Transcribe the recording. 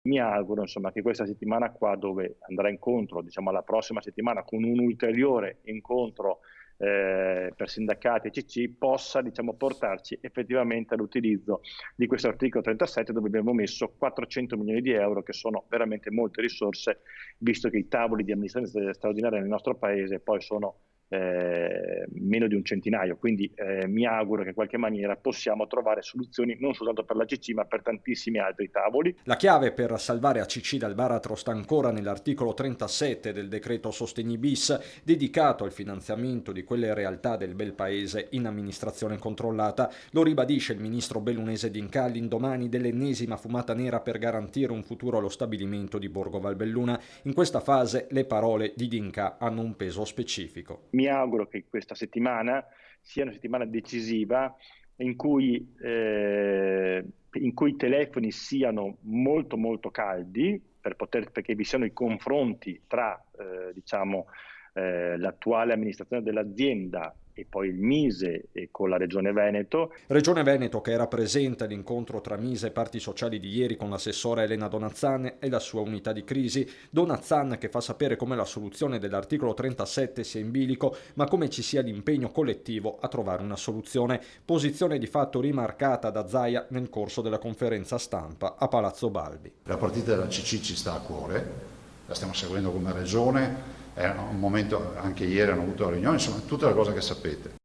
Mi auguro insomma che questa settimana qua, dove andrà incontro, diciamo alla prossima settimana, con un ulteriore incontro per sindacati e CC, possa diciamo portarci effettivamente all'utilizzo di questo articolo 37, dove abbiamo messo 400 milioni di euro, che sono veramente molte risorse, visto che i tavoli di amministrazione straordinaria nel nostro paese poi sono meno di un centinaio. Quindi mi auguro che in qualche maniera possiamo trovare soluzioni non soltanto per la CC, ma per tantissimi altri tavoli. La chiave per salvare ACC dal baratro sta ancora nell'articolo 37 del decreto Sostegni bis, dedicato al finanziamento di quelle realtà del bel paese in amministrazione controllata. Lo ribadisce il ministro bellunese D'Incà all'indomani dell'ennesima fumata nera per garantire un futuro allo stabilimento di Borgo Valbelluna. In questa fase le parole di D'Incà hanno un peso specifico. Mi auguro che questa settimana sia una settimana decisiva in cui i telefoni siano molto molto caldi perché vi siano i confronti tra l'attuale amministrazione dell'azienda e poi il Mise e con la Regione Veneto. Regione Veneto, che era presente all'incontro tra Mise e parti sociali di ieri con l'assessore Elena Donazzan e la sua unità di crisi. Donazzan che fa sapere come la soluzione dell'articolo 37 sia in bilico, ma come ci sia l'impegno collettivo a trovare una soluzione. Posizione di fatto rimarcata da Zaia nel corso della conferenza stampa a Palazzo Balbi. La partita della CC ci sta a cuore, la stiamo seguendo come regione, è un momento, anche ieri hanno avuto la riunione, insomma tutte le cose che sapete.